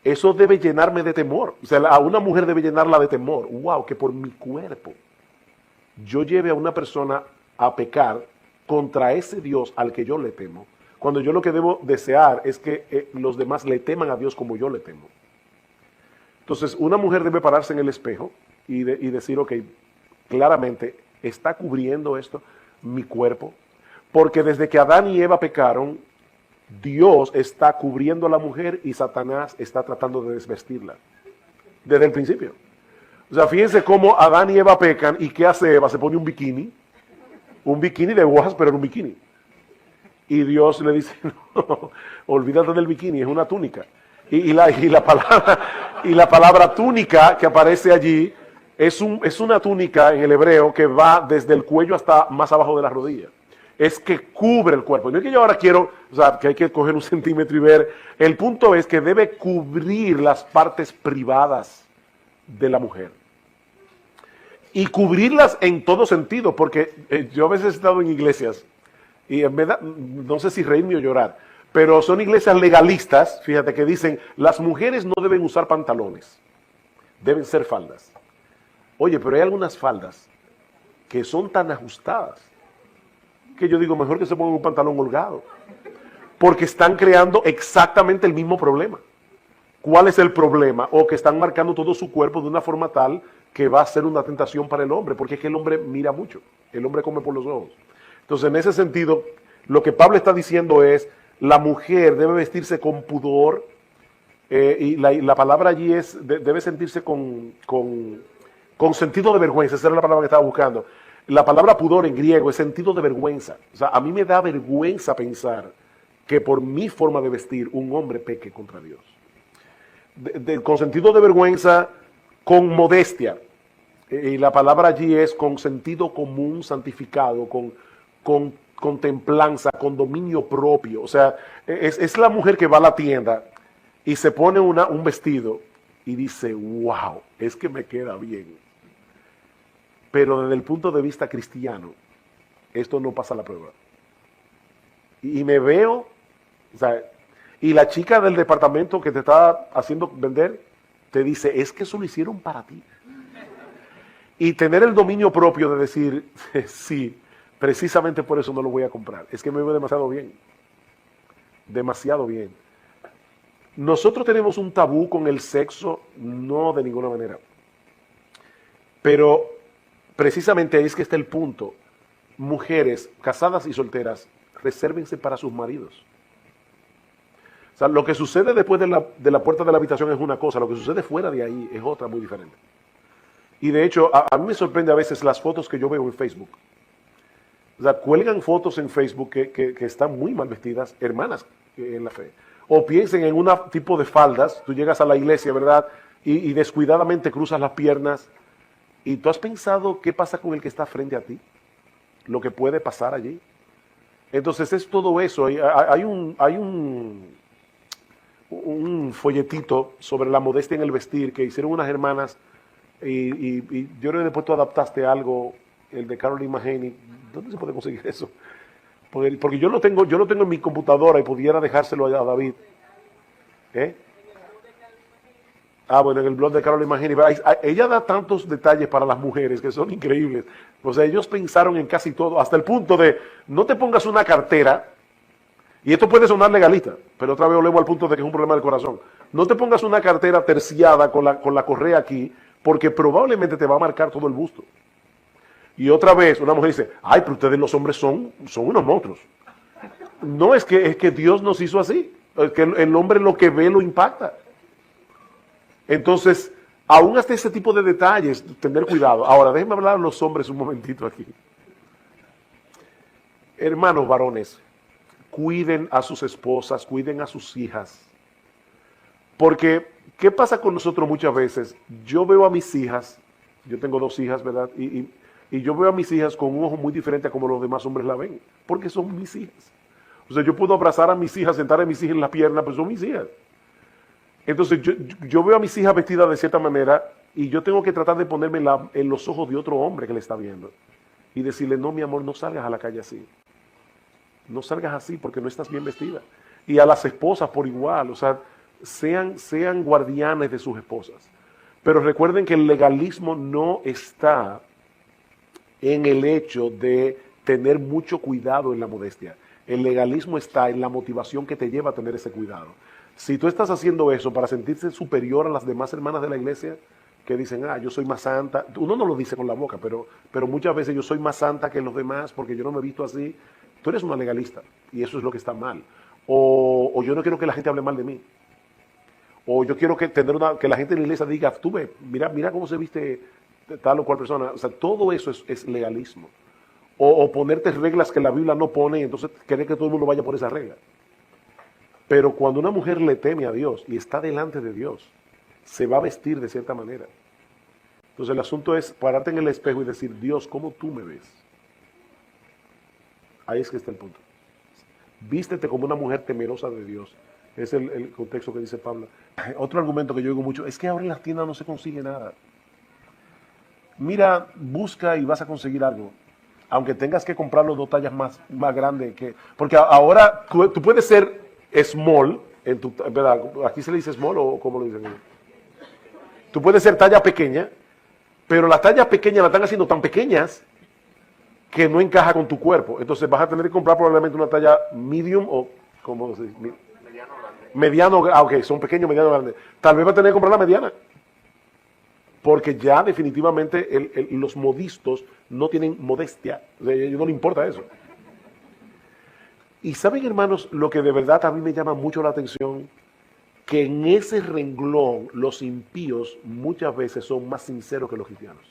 eso debe llenarme de temor. O sea, a una mujer debe llenarla de temor. Wow, que por mi cuerpo yo lleve a una persona a pecar contra ese Dios al que yo le temo, cuando yo lo que debo desear es que los demás le teman a Dios como yo le temo. Entonces, una mujer debe pararse en el espejo y decir, ok, claramente, ¿está cubriendo esto mi cuerpo? Porque desde que Adán y Eva pecaron, Dios está cubriendo a la mujer y Satanás está tratando de desvestirla. Desde el principio. O sea, fíjense cómo Adán y Eva pecan y ¿qué hace Eva? Se pone un bikini de hojas, pero en un bikini. Y Dios le dice, no, olvídate del bikini, es una túnica. Y la palabra túnica que aparece allí es una túnica en el hebreo que va desde el cuello hasta más abajo de la rodilla. Es que cubre el cuerpo. No es que yo ahora quiero, o sea, que hay que coger un centímetro y ver. El punto es que debe cubrir las partes privadas de la mujer. Y cubrirlas en todo sentido, porque yo a veces he estado en iglesias, y en verdad, no sé si reírme o llorar, pero son iglesias legalistas, fíjate, que dicen, las mujeres no deben usar pantalones, deben ser faldas. Oye, pero hay algunas faldas que son tan ajustadas, que yo digo, mejor que se pongan un pantalón holgado, porque están creando exactamente el mismo problema. ¿Cuál es el problema? O que están marcando todo su cuerpo de una forma tal que va a ser una tentación para el hombre, porque es que el hombre mira mucho, el hombre come por los ojos. Entonces, en ese sentido, lo que Pablo está diciendo es, la mujer debe vestirse con pudor, y la palabra allí es, debe sentirse con sentido de vergüenza, esa era la palabra que estaba buscando. La palabra pudor en griego es sentido de vergüenza. O sea, a mí me da vergüenza pensar que por mi forma de vestir un hombre peque contra Dios. Con sentido de vergüenza, con modestia. Y la palabra allí es con sentido común santificado, con templanza, con dominio propio. O sea, es la mujer que va a la tienda y se pone un vestido y dice, wow, es que me queda bien. Pero desde el punto de vista cristiano, esto no pasa la prueba. Y me veo, o sea, y la chica del departamento que te está haciendo vender, te dice, es que eso lo hicieron para ti. Y tener el dominio propio de decir, sí, precisamente por eso no lo voy a comprar. Es que me veo demasiado bien. Demasiado bien. Nosotros tenemos un tabú con el sexo, no de ninguna manera. Pero precisamente ahí es que está el punto. Mujeres casadas y solteras, resérvense para sus maridos. O sea, lo que sucede después de la puerta de la habitación es una cosa, lo que sucede fuera de ahí es otra muy diferente. Y de hecho, a mí me sorprende a veces las fotos que yo veo en Facebook. O sea, cuelgan fotos en Facebook que están muy mal vestidas, hermanas en la fe. O piensen en un tipo de faldas, tú llegas a la iglesia, ¿verdad? Y descuidadamente cruzas las piernas. ¿Y tú has pensado qué pasa con el que está frente a ti? Lo que puede pasar allí. Entonces es todo eso. Hay un folletito sobre la modestia en el vestir que hicieron unas hermanas y yo creo que después tú adaptaste algo, el de Caroline Mahaney. ¿Dónde se puede conseguir eso? Porque yo lo tengo en mi computadora y pudiera dejárselo a David. Bueno, en el blog de Caroline Mahaney. Ella da tantos detalles para las mujeres que son increíbles. O sea, ellos pensaron en casi todo, hasta el punto de, no te pongas una cartera, y esto puede sonar legalista, pero otra vez volvemos al punto de que es un problema del corazón. No te pongas una cartera terciada con la correa aquí, porque probablemente te va a marcar todo el busto. Y otra vez una mujer dice, ay, pero ustedes los hombres son unos monstruos. No, es que Dios nos hizo así. Es que el hombre lo que ve lo impacta. Entonces, aún hasta ese tipo de detalles, tener cuidado. Ahora, déjenme hablar a los hombres un momentito aquí. Hermanos varones, cuiden a sus esposas, cuiden a sus hijas. Porque, ¿qué pasa con nosotros muchas veces? Yo veo a mis hijas, yo tengo 2 hijas, ¿verdad? Y yo veo a mis hijas con un ojo muy diferente a como los demás hombres la ven, porque son mis hijas. O sea, yo puedo abrazar a mis hijas, sentar a mis hijas en la pierna, pero son mis hijas. Entonces, yo veo a mis hijas vestidas de cierta manera y yo tengo que tratar de ponerme en los ojos de otro hombre que le está viendo y decirle, no, mi amor, no salgas a la calle así. No salgas así porque no estás bien vestida. Y a las esposas por igual, o sea, sean guardianes de sus esposas. Pero recuerden que el legalismo no está en el hecho de tener mucho cuidado en la modestia. El legalismo está en la motivación que te lleva a tener ese cuidado. Si tú estás haciendo eso para sentirse superior a las demás hermanas de la iglesia, que dicen, yo soy más santa, uno no lo dice con la boca, pero muchas veces yo soy más santa que los demás porque yo no me he visto así, tú eres una legalista y eso es lo que está mal. O yo no quiero que la gente hable mal de mí. O yo quiero que la gente en la iglesia diga, tú ves, mira cómo se viste tal o cual persona. O sea, todo eso es legalismo. O ponerte reglas que la Biblia no pone y entonces querer que todo el mundo vaya por esa regla. Pero cuando una mujer le teme a Dios y está delante de Dios, se va a vestir de cierta manera. Entonces el asunto es pararte en el espejo y decir, Dios, ¿cómo tú me ves? Ahí es que está el punto. Vístete como una mujer temerosa de Dios. Es el contexto que dice Pablo. Otro argumento que yo digo mucho es que ahora en las tiendas no se consigue nada. Mira, busca y vas a conseguir algo. Aunque tengas que comprarlo 2 tallas más grandes. Porque ahora tú puedes ser small, ¿verdad? Aquí se le dice small o ¿cómo lo dicen? Tú puedes ser talla pequeña, pero las tallas pequeñas las están haciendo tan pequeñas que no encaja con tu cuerpo. Entonces vas a tener que comprar probablemente una talla medium o, ¿cómo se dice? Mediano, ok, son pequeños, mediano, grande. Tal vez vas a tener que comprar la mediana. Porque ya definitivamente los modistos no tienen modestia. O sea, a ellos no les importa eso. Y saben, hermanos, lo que de verdad a mí me llama mucho la atención, que en ese renglón los impíos muchas veces son más sinceros que los cristianos.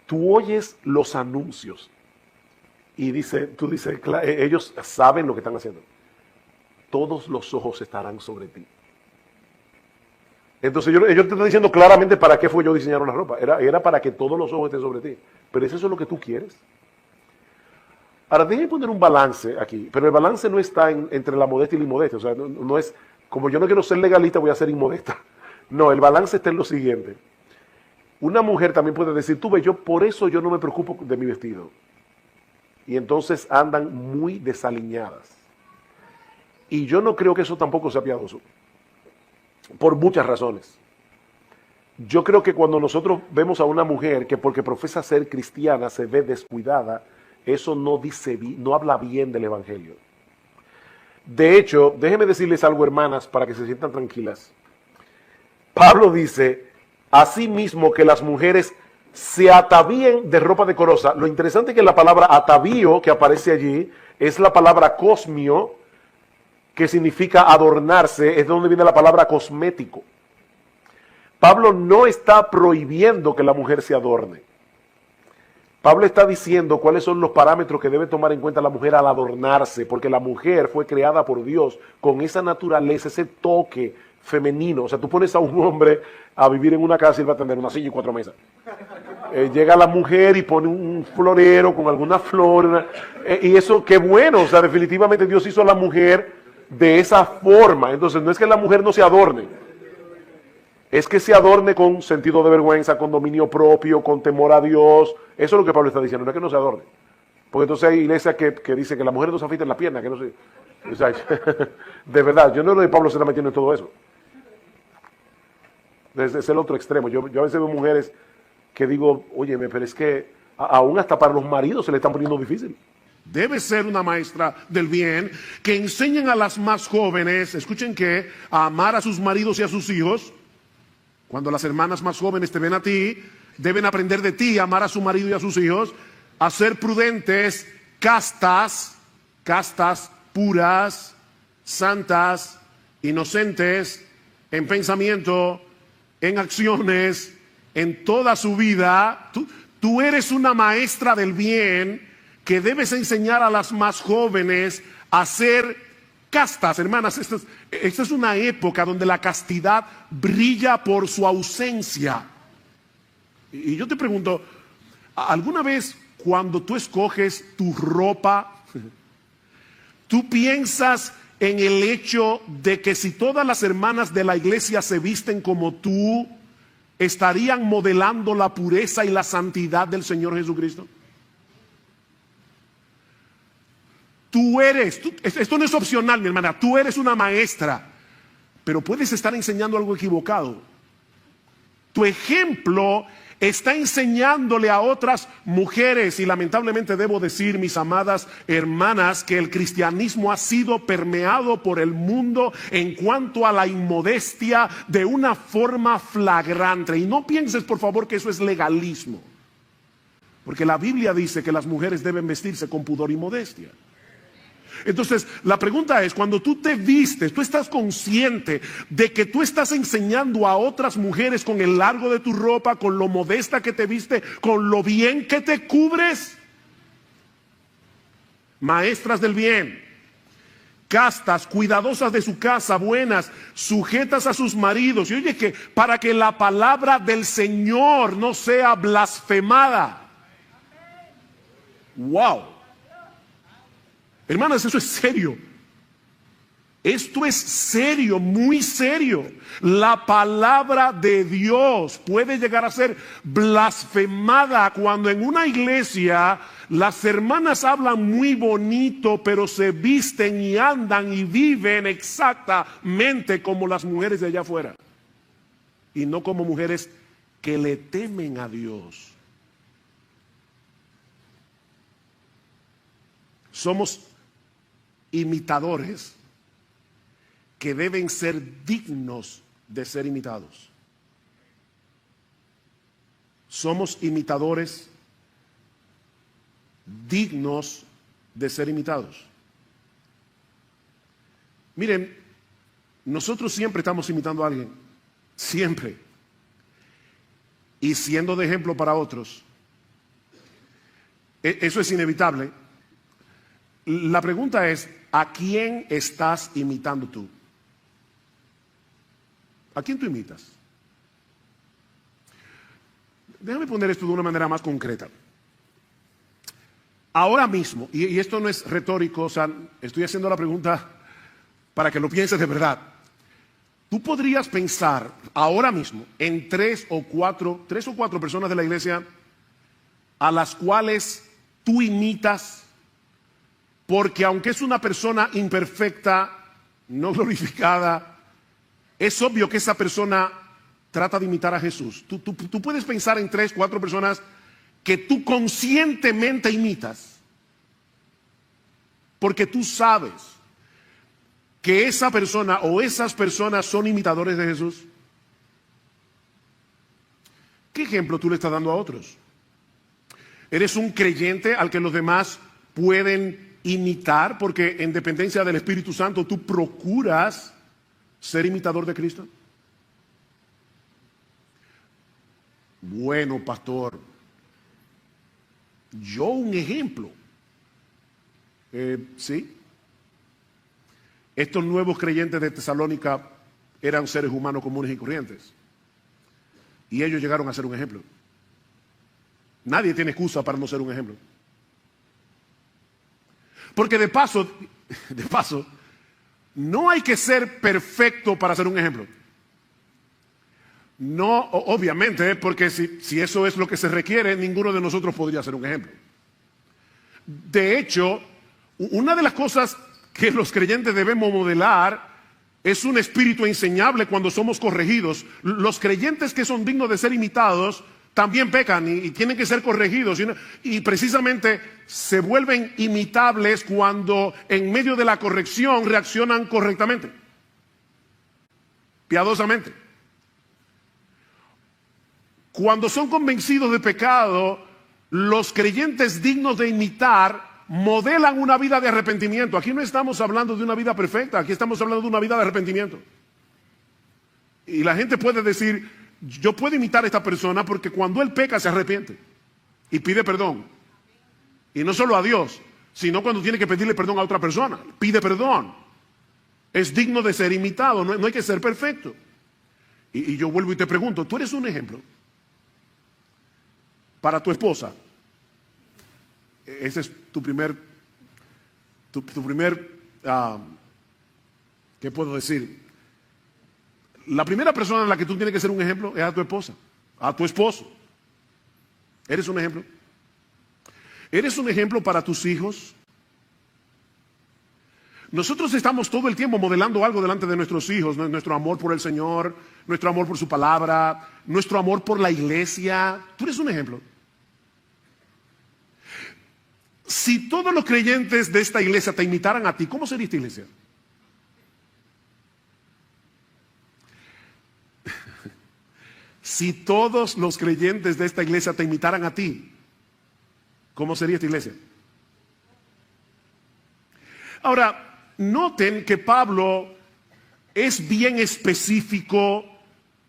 Tú oyes los anuncios y tú dices, ellos saben lo que están haciendo. Todos los ojos estarán sobre ti. Entonces ellos te están diciendo claramente para qué fue yo diseñar la ropa. Era para que todos los ojos estén sobre ti. Pero ¿es eso lo que tú quieres? Ahora, déjenme poner un balance aquí. Pero el balance no está entre la modestia y la inmodestia. O sea, no es, como yo no quiero ser legalista, voy a ser inmodesta. No, el balance está en lo siguiente. Una mujer también puede decir, tú ves, por eso yo no me preocupo de mi vestido. Y entonces andan muy desaliñadas. Y yo no creo que eso tampoco sea piadoso. Por muchas razones. Yo creo que cuando nosotros vemos a una mujer que porque profesa ser cristiana se ve descuidada, eso no habla bien del evangelio. De hecho, déjenme decirles algo, hermanas, para que se sientan tranquilas. Pablo dice, asimismo que las mujeres se atavíen de ropa decorosa. Lo interesante es que la palabra atavío que aparece allí es la palabra cosmio, que significa adornarse, es de donde viene la palabra cosmético. Pablo no está prohibiendo que la mujer se adorne. Pablo está diciendo cuáles son los parámetros que debe tomar en cuenta la mujer al adornarse, porque la mujer fue creada por Dios con esa naturaleza, ese toque femenino. O sea, tú pones a un hombre a vivir en una casa y va a tener una silla y 4 mesas. Llega la mujer y pone un florero con alguna flor, y eso, qué bueno. O sea, definitivamente Dios hizo a la mujer de esa forma. Entonces no es que la mujer no se adorne, es que se adorne con sentido de vergüenza, con dominio propio, con temor a Dios. Eso es lo que Pablo está diciendo, no es que no se adorne. Porque entonces hay iglesias que dicen que la mujer no se afeita en la pierna, que no se... O sea, de verdad, yo no lo de Pablo se está metiendo en todo eso. Es el otro extremo. Yo a veces veo mujeres que digo, oye, pero es que aún hasta para los maridos se le están poniendo difícil. Debe ser una maestra del bien que enseñen a las más jóvenes, escuchen que, a amar a sus maridos y a sus hijos. Cuando las hermanas más jóvenes te ven a ti, deben aprender de ti a amar a su marido y a sus hijos, a ser prudentes, castas, puras, santas, inocentes, en pensamiento, en acciones, en toda su vida. Tú eres una maestra del bien que debes enseñar a las más jóvenes a ser castas, hermanas. Esta es una época donde la castidad brilla por su ausencia. Y yo te pregunto, ¿alguna vez cuando tú escoges tu ropa, tú piensas en el hecho de que si todas las hermanas de la iglesia se visten como tú, estarían modelando la pureza y la santidad del Señor Jesucristo? Esto no es opcional, mi hermana, tú eres una maestra. pero puedes estar enseñando algo equivocado. Tu ejemplo está enseñándole a otras mujeres, y lamentablemente debo decir, mis amadas hermanas, que el cristianismo ha sido permeado por el mundo en cuanto a la inmodestia de una forma flagrante. Y no pienses, por favor, que eso es legalismo, porque la Biblia dice que las mujeres deben vestirse con pudor y modestia. Entonces, la pregunta es, cuando tú te vistes, tú estás consciente de que tú estás enseñando a otras mujeres con el largo de tu ropa, con lo modesta que te viste, con lo bien que te cubres. Maestras del bien, castas, cuidadosas de su casa, buenas, sujetas a sus maridos. Y oye, que para que la palabra del Señor no sea blasfemada. ¡Wow! Hermanas, eso es serio. Esto es serio, muy serio. La palabra de Dios puede llegar a ser blasfemada cuando en una iglesia las hermanas hablan muy bonito, pero se visten y andan y viven exactamente como las mujeres de allá afuera, y no como mujeres que le temen a Dios. Somos imitadores que deben ser dignos de ser imitados. Somos imitadores dignos de ser imitados. Miren, nosotros siempre estamos imitando a alguien, siempre, y siendo de ejemplo para otros. Eso es inevitable. La pregunta es, ¿a quién estás imitando tú? ¿A quién tú imitas? Déjame poner esto de una manera más concreta. Ahora mismo, y esto no es retórico, o sea, estoy haciendo la pregunta para que lo pienses de verdad. Tú podrías pensar ahora mismo en tres o cuatro personas de la iglesia a las cuales tú imitas, porque aunque es una persona imperfecta, no glorificada, es obvio que esa persona trata de imitar a Jesús. Tú puedes pensar en 3, 4 personas que tú conscientemente imitas, porque tú sabes que esa persona o esas personas son imitadores de Jesús. ¿Qué ejemplo tú le estás dando a otros? ¿Eres un creyente al que los demás pueden imitar, porque en dependencia del Espíritu Santo tú procuras ser imitador de Cristo? Bueno, pastor, yo un ejemplo. Sí. Estos nuevos creyentes de Tesalónica eran seres humanos comunes y corrientes, y ellos llegaron a ser un ejemplo. Nadie tiene excusa para no ser un ejemplo. Porque de paso, no hay que ser perfecto para ser un ejemplo. No, obviamente, porque si eso es lo que se requiere, ninguno de nosotros podría ser un ejemplo. De hecho, una de las cosas que los creyentes debemos modelar es un espíritu enseñable cuando somos corregidos. Los creyentes que son dignos de ser imitados también pecan y tienen que ser corregidos, y precisamente se vuelven imitables cuando en medio de la corrección reaccionan correctamente, piadosamente. Cuando son convencidos de pecado, los creyentes dignos de imitar modelan una vida de arrepentimiento. Aquí no estamos hablando de una vida perfecta, aquí estamos hablando de una vida de arrepentimiento. Y la gente puede decir, yo puedo imitar a esta persona porque cuando él peca se arrepiente y pide perdón. Y no solo a Dios, sino cuando tiene que pedirle perdón a otra persona. Pide perdón. Es digno de ser imitado, no hay que ser perfecto. Y yo vuelvo y te pregunto, ¿tú eres un ejemplo para tu esposa? Ese es tu primer, ¿qué puedo decir? La primera persona en la que tú tienes que ser un ejemplo es a tu esposa, a tu esposo. ¿Eres un ejemplo? ¿Eres un ejemplo para tus hijos? Nosotros estamos todo el tiempo modelando algo delante de nuestros hijos, nuestro amor por el Señor, nuestro amor por su palabra, nuestro amor por la iglesia. Tú eres un ejemplo. Si todos los creyentes de esta iglesia te imitaran a ti, ¿cómo sería esta iglesia? Si todos los creyentes de esta iglesia te imitaran a ti, ¿cómo sería esta iglesia? Ahora, noten que Pablo es bien específico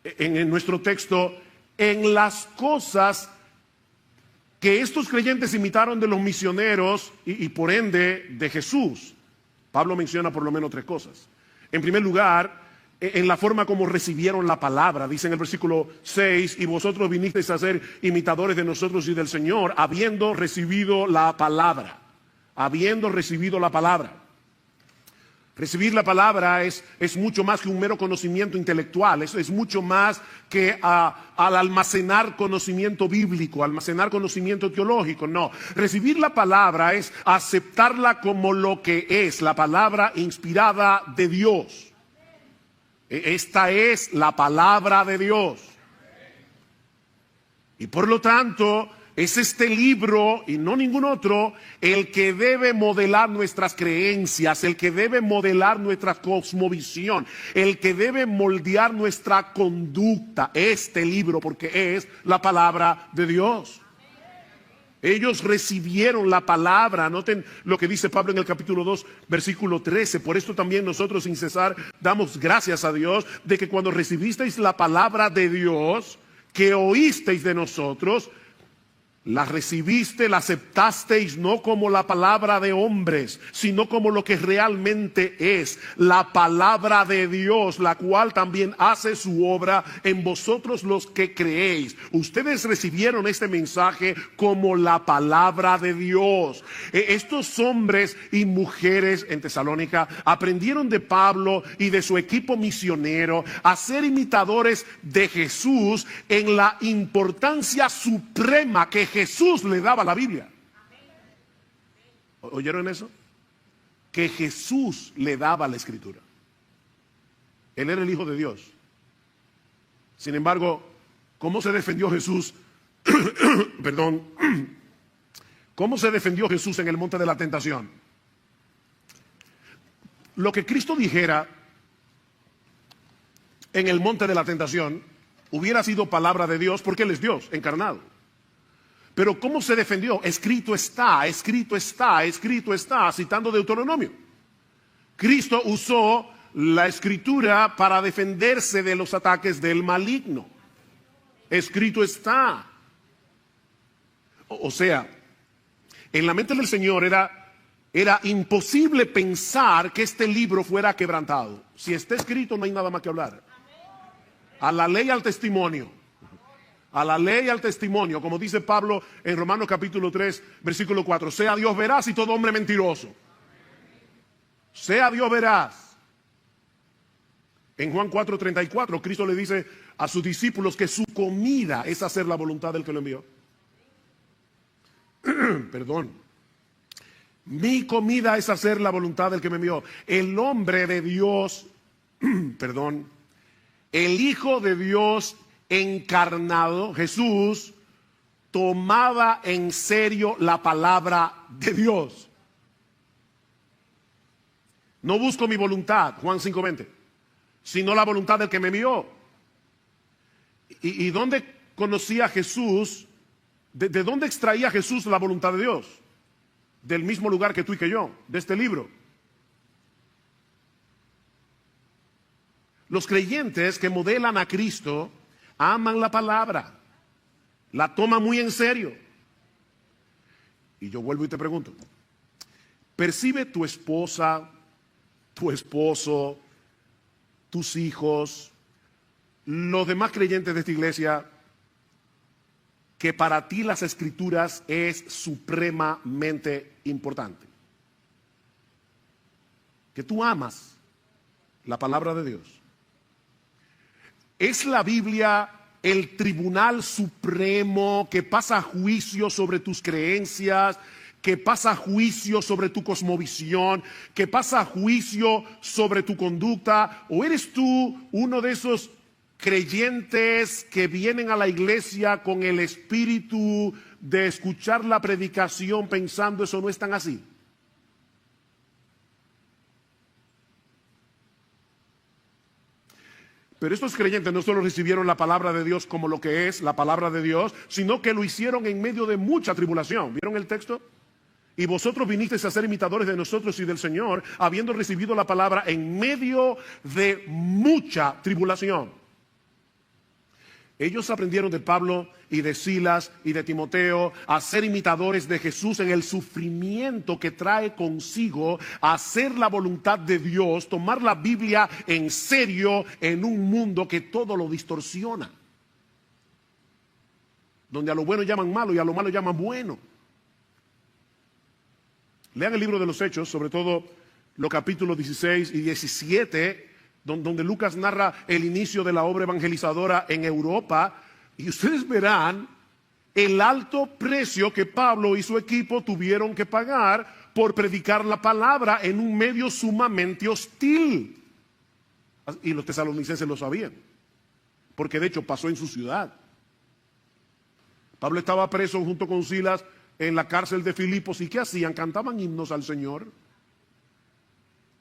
en nuestro texto en las cosas que estos creyentes imitaron de los misioneros y por ende de Jesús. Pablo menciona por lo menos 3 cosas. En primer lugar, en la forma como recibieron la palabra. Dice en el versículo 6, y vosotros vinisteis a ser imitadores de nosotros y del Señor, habiendo recibido la palabra. Habiendo recibido la palabra. Recibir la palabra es mucho más que un mero conocimiento intelectual, es mucho más que al almacenar conocimiento bíblico, almacenar conocimiento teológico. No, recibir la palabra es aceptarla como lo que es, la palabra inspirada de Dios. Esta es la palabra de Dios. Y por lo tanto, es este libro y no ningún otro el que debe modelar nuestras creencias, el que debe modelar nuestra cosmovisión, el que debe moldear nuestra conducta. Este libro, porque es la palabra de Dios. Ellos recibieron la palabra. Noten lo que dice Pablo en el capítulo 2, versículo 13. Por esto también nosotros sin cesar damos gracias a Dios de que cuando recibisteis la palabra de Dios, que oísteis de nosotros, la recibiste, la aceptasteis no como la palabra de hombres, sino como lo que realmente es, la palabra de Dios, la cual también hace su obra en vosotros los que creéis. Ustedes recibieron este mensaje como la palabra de Dios. Estos hombres y mujeres en Tesalónica aprendieron de Pablo y de su equipo misionero a ser imitadores de Jesús en la importancia suprema que Jesús le daba a la Biblia. ¿Oyeron eso? Que Jesús le daba la Escritura. Él era el Hijo de Dios. Sin embargo, ¿cómo se defendió Jesús? Perdón. ¿Cómo se defendió Jesús en el monte de la tentación? Lo que Cristo dijera en el monte de la tentación hubiera sido palabra de Dios, porque Él es Dios encarnado. Pero ¿cómo se defendió? Escrito está, escrito está, escrito está, citando Deuteronomio. Cristo usó la escritura para defenderse de los ataques del maligno. Escrito está. O sea, en la mente del Señor era imposible pensar que este libro fuera quebrantado. Si está escrito no hay nada más que hablar. A la ley, al testimonio. A la ley y al testimonio, como dice Pablo en Romanos capítulo 3, versículo 4. Sea Dios veraz y todo hombre mentiroso. Sea Dios veraz. En Juan 4:34, Cristo le dice a sus discípulos que su comida es hacer la voluntad del que lo envió. Perdón. Mi comida es hacer la voluntad del que me envió. El hombre de Dios, perdón, el Hijo de Dios encarnado, Jesús, tomaba en serio la palabra de Dios. No busco mi voluntad, Juan 5:20, sino la voluntad del que me envió. ¿Y dónde conocía Jesús? ¿De dónde extraía Jesús la voluntad de Dios? Del mismo lugar que tú y que yo, de este libro. Los creyentes que modelan a Cristo aman la palabra, la toman muy en serio. Y yo vuelvo y te pregunto, ¿percibe tu esposa, tu esposo, tus hijos, los demás creyentes de esta iglesia, que para ti las escrituras es supremamente importante? Que tú amas la palabra de Dios. ¿Es la Biblia el tribunal supremo que pasa juicio sobre tus creencias, que pasa juicio sobre tu cosmovisión, que pasa juicio sobre tu conducta? ¿O eres tú uno de esos creyentes que vienen a la iglesia con el espíritu de escuchar la predicación pensando eso no es tan así? Pero estos creyentes no solo recibieron la palabra de Dios como lo que es la palabra de Dios, sino que lo hicieron en medio de mucha tribulación. ¿Vieron el texto? Y vosotros vinisteis a ser imitadores de nosotros y del Señor, habiendo recibido la palabra en medio de mucha tribulación. Ellos aprendieron de Pablo y de Silas y de Timoteo a ser imitadores de Jesús en el sufrimiento que trae consigo hacer la voluntad de Dios, tomar la Biblia en serio en un mundo que todo lo distorsiona. Donde a lo bueno llaman malo y a lo malo llaman bueno. Lean el libro de los Hechos, sobre todo los capítulos 16 y 17, donde Lucas narra el inicio de la obra evangelizadora en Europa, y ustedes verán el alto precio que Pablo y su equipo tuvieron que pagar por predicar la palabra en un medio sumamente hostil. Y los tesalonicenses lo sabían, porque de hecho pasó en su ciudad. Pablo estaba preso junto con Silas en la cárcel de Filipos, ¿y qué hacían? Cantaban himnos al Señor.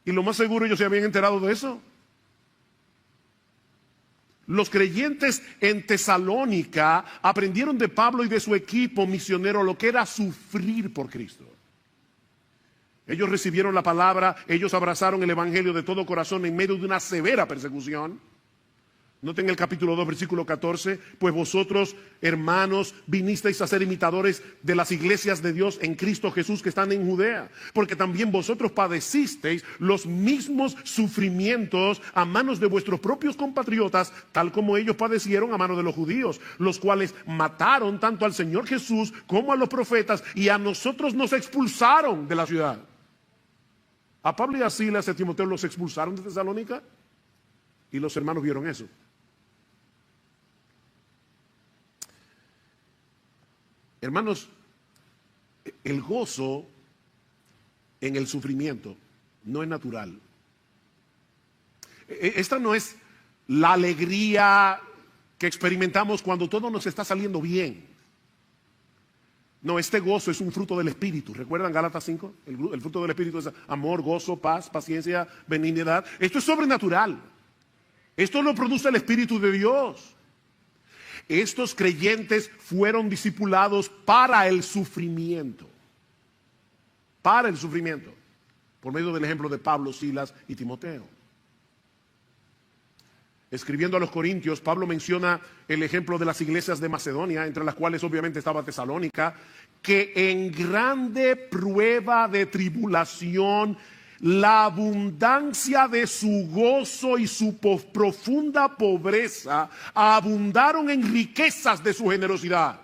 Y lo más seguro ellos se habían enterado de eso. Los creyentes en Tesalónica aprendieron de Pablo y de su equipo misionero lo que era sufrir por Cristo. Ellos recibieron la palabra, ellos abrazaron el evangelio de todo corazón en medio de una severa persecución. Noten el capítulo 2, versículo 14. Pues vosotros, hermanos, vinisteis a ser imitadores de las iglesias de Dios en Cristo Jesús que están en Judea, porque también vosotros padecisteis los mismos sufrimientos a manos de vuestros propios compatriotas, tal como ellos padecieron a manos de los judíos, los cuales mataron tanto al Señor Jesús como a los profetas, y a nosotros nos expulsaron de la ciudad. A Pablo y a Silas y a Timoteo los expulsaron de Tesalónica, y los hermanos vieron eso. Hermanos, el gozo en el sufrimiento no es natural. Esta no es la alegría que experimentamos cuando todo nos está saliendo bien. No, este gozo es un fruto del Espíritu. ¿Recuerdan Gálatas 5? El fruto del Espíritu es amor, gozo, paz, paciencia, benignidad. Esto es sobrenatural. Esto lo produce el Espíritu de Dios. Estos creyentes fueron discipulados para el sufrimiento. Para el sufrimiento. Por medio del ejemplo de Pablo, Silas y Timoteo. Escribiendo a los Corintios, Pablo menciona el ejemplo de las iglesias de Macedonia, entre las cuales obviamente estaba Tesalónica, que en grande prueba de tribulación, la abundancia de su gozo y su profunda pobreza abundaron en riquezas de su generosidad.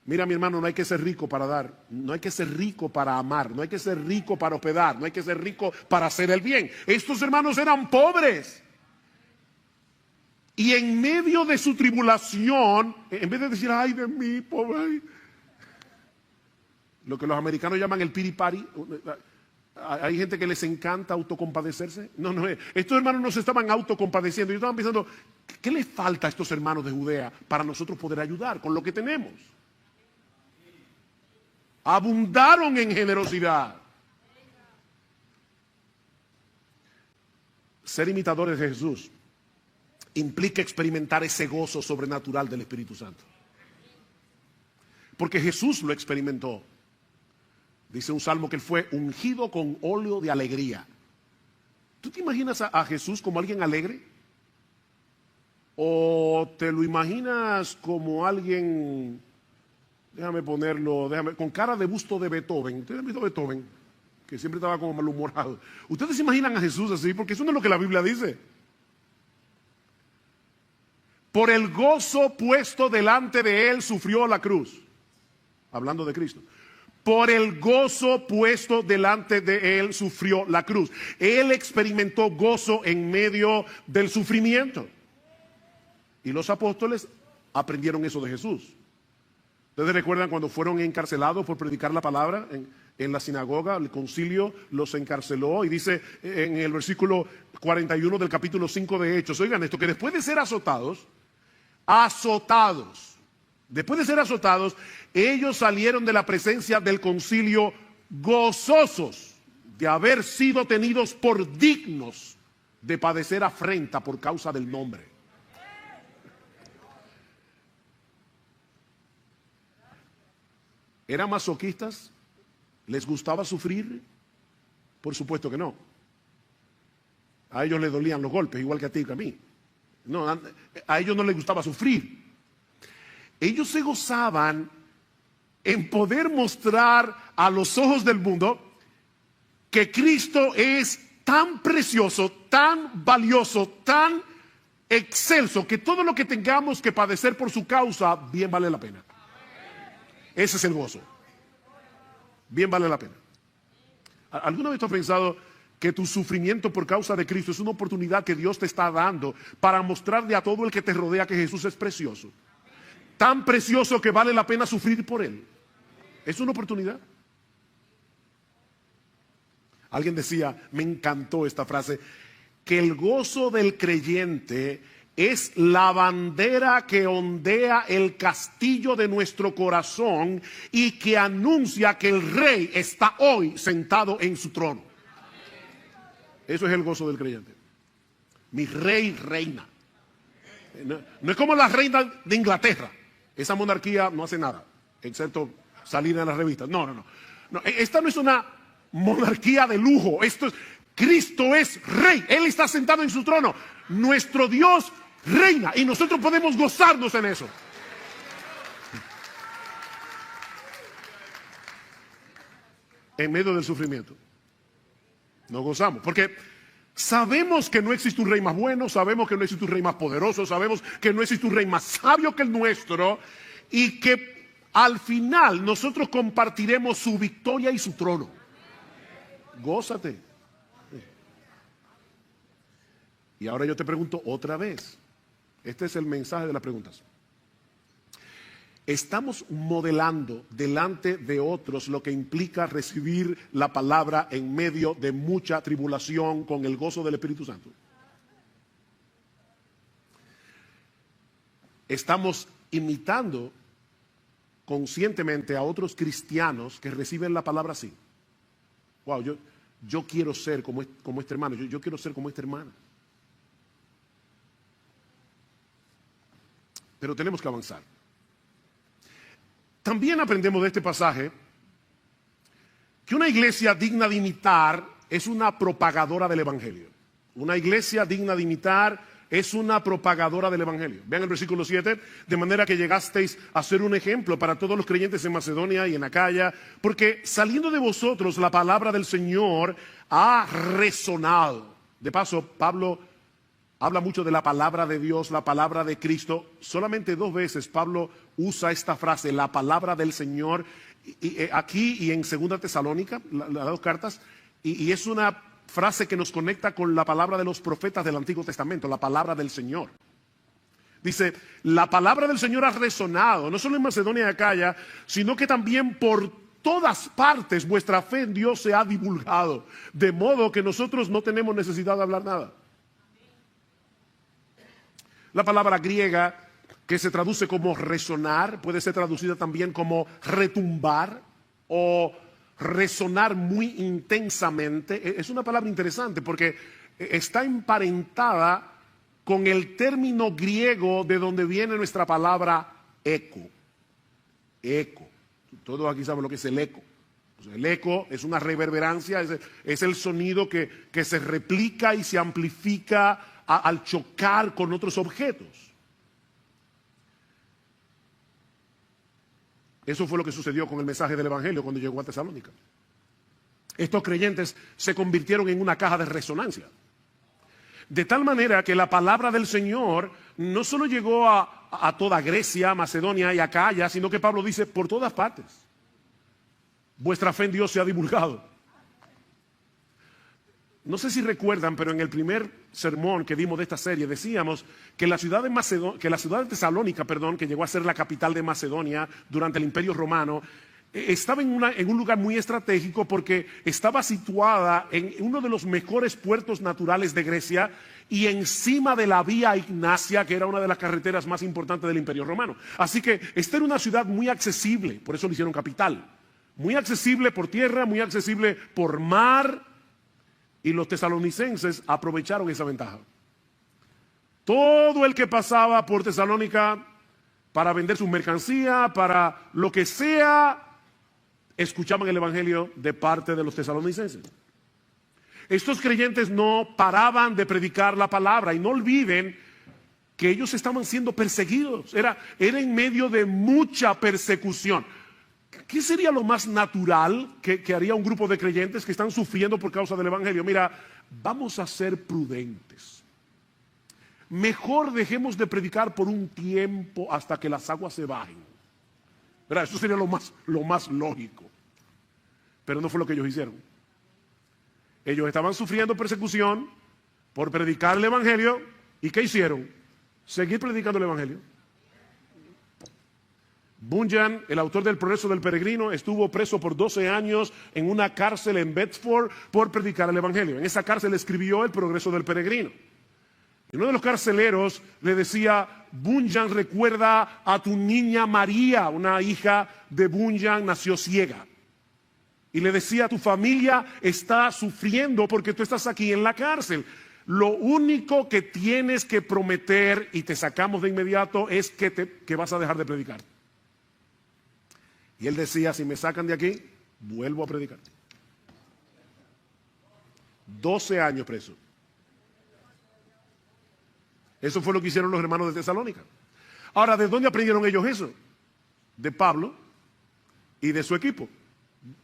Mira, mi hermano, no hay que ser rico para dar, no hay que ser rico para amar, no hay que ser rico para hospedar, no hay que ser rico para hacer el bien. Estos hermanos eran pobres. Y en medio de su tribulación, en vez de decir, ay de mí, pobre, lo que los americanos llaman el pity party, hay gente que les encanta autocompadecerse. No, estos hermanos no se estaban autocompadeciendo, ellos estaban pensando, ¿qué les falta a estos hermanos de Judea para nosotros poder ayudar con lo que tenemos? Abundaron en generosidad. Ser imitadores de Jesús implica experimentar ese gozo sobrenatural del Espíritu Santo. Porque Jesús lo experimentó. Dice un salmo que él fue ungido con óleo de alegría. ¿Tú te imaginas a Jesús como alguien alegre? ¿O te lo imaginas como alguien, déjame ponerlo, con cara de busto de Beethoven? ¿Ustedes han visto Beethoven? Que siempre estaba como malhumorado. ¿Ustedes se imaginan a Jesús así? Porque eso no es lo que la Biblia dice. Por el gozo puesto delante de él sufrió la cruz. Hablando de Cristo. Por el gozo puesto delante de él sufrió la cruz. Él experimentó gozo en medio del sufrimiento. Y los apóstoles aprendieron eso de Jesús. ¿Ustedes recuerdan cuando fueron encarcelados por predicar la palabra en la sinagoga? El concilio los encarceló y dice en el versículo 41 del capítulo 5 de Hechos, oigan esto, que después de ser azotados, después de ser azotados, ellos salieron de la presencia del concilio gozosos de haber sido tenidos por dignos de padecer afrenta por causa del nombre. ¿Eran masoquistas? ¿Les gustaba sufrir? Por supuesto que no. A ellos les dolían los golpes, igual que a ti y que a mí. No, a ellos no les gustaba sufrir. Ellos se gozaban en poder mostrar a los ojos del mundo que Cristo es tan precioso, tan valioso, tan excelso, que todo lo que tengamos que padecer por su causa, bien vale la pena. Ese es el gozo. Bien vale la pena. ¿Alguna vez tú has pensado que tu sufrimiento por causa de Cristo es una oportunidad que Dios te está dando para mostrarle a todo el que te rodea que Jesús es precioso? Tan precioso que vale la pena sufrir por Él. Es una oportunidad. Alguien decía, me encantó esta frase, que el gozo del creyente es la bandera que ondea el castillo de nuestro corazón y que anuncia que el rey está hoy sentado en su trono. Eso es el gozo del creyente. Mi rey reina. No es como la reina de Inglaterra. Esa monarquía no hace nada, excepto salir en las revistas. No. Esta no es una monarquía de lujo. Cristo es rey. Él está sentado en su trono. Nuestro Dios reina y nosotros podemos gozarnos en eso. En medio del sufrimiento nos gozamos, porque sabemos que no existe un rey más bueno, sabemos que no existe un rey más poderoso, sabemos que no existe un rey más sabio que el nuestro y que al final nosotros compartiremos su victoria y su trono. Gózate. Y ahora yo te pregunto otra vez. Este es el mensaje de las preguntas. ¿Estamos modelando delante de otros lo que implica recibir la palabra en medio de mucha tribulación con el gozo del Espíritu Santo? ¿Estamos imitando conscientemente a otros cristianos que reciben la palabra así? Wow, yo quiero ser como este hermano, yo quiero ser como esta hermana. Pero tenemos que avanzar. También aprendemos de este pasaje que una iglesia digna de imitar es una propagadora del Evangelio. Una iglesia digna de imitar es una propagadora del Evangelio. Vean el versículo 7, de manera que llegasteis a ser un ejemplo para todos los creyentes en Macedonia y en Acaya, porque saliendo de vosotros la palabra del Señor ha resonado. De paso, Pablo habla mucho de la palabra de Dios, la palabra de Cristo. Solamente 2 veces Pablo usa esta frase, la palabra del Señor, aquí y en 2 Tesalónica, las 2 cartas, y es una frase que nos conecta con la palabra de los profetas del Antiguo Testamento, la palabra del Señor. Dice, la palabra del Señor ha resonado, no solo en Macedonia y Acaya, sino que también por todas partes vuestra fe en Dios se ha divulgado, de modo que nosotros no tenemos necesidad de hablar nada. La palabra griega que se traduce como resonar puede ser traducida también como retumbar o resonar muy intensamente. Es una palabra interesante porque está emparentada con el término griego de donde viene nuestra palabra eco. Eco. Todos aquí saben lo que es el eco. El eco es una reverberancia, es el sonido que se replica y se amplifica al chocar con otros objetos. Eso fue lo que sucedió con el mensaje del Evangelio cuando llegó a Tesalónica. Estos creyentes se convirtieron en una caja de resonancia. De tal manera que la palabra del Señor no solo llegó a toda Grecia, Macedonia y Acaya, sino que Pablo dice, por todas partes. Vuestra fe en Dios se ha divulgado. No sé si recuerdan, pero en el primer sermón que dimos de esta serie decíamos que la ciudad de Tesalónica, que llegó a ser la capital de Macedonia durante el Imperio Romano, estaba en un lugar muy estratégico porque estaba situada en uno de los mejores puertos naturales de Grecia y encima de la Vía Ignacia, que era una de las carreteras más importantes del Imperio Romano. Así que esta era una ciudad muy accesible, por eso lo hicieron capital. Muy accesible por tierra, muy accesible por mar. Y los tesalonicenses aprovecharon esa ventaja. Todo el que pasaba por Tesalónica para vender su mercancía, para lo que sea, escuchaban el evangelio de parte de los tesalonicenses. Estos creyentes no paraban de predicar la palabra, y no olviden que ellos estaban siendo perseguidos. Era en medio de mucha persecución. ¿Qué sería lo más natural que haría un grupo de creyentes que están sufriendo por causa del evangelio? Mira, vamos a ser prudentes. Mejor dejemos de predicar por un tiempo hasta que las aguas se bajen. ¿Verdad? Eso sería lo más lógico. Pero no fue lo que ellos hicieron. Ellos estaban sufriendo persecución por predicar el evangelio. ¿Y qué hicieron? Seguir predicando el evangelio. Bunyan, el autor del Progreso del Peregrino, estuvo preso por 12 años en una cárcel en Bedford por predicar el evangelio. En esa cárcel escribió el Progreso del Peregrino. Y uno de los carceleros le decía: Bunyan, recuerda a tu niña María, una hija de Bunyan, nació ciega. Y le decía: tu familia está sufriendo porque tú estás aquí en la cárcel. Lo único que tienes que prometer, y te sacamos de inmediato, es que vas a dejar de predicar. Y él decía: si me sacan de aquí, vuelvo a predicar. 12 años preso. Eso fue lo que hicieron los hermanos de Tesalónica. Ahora, ¿de dónde aprendieron ellos eso? De Pablo y de su equipo.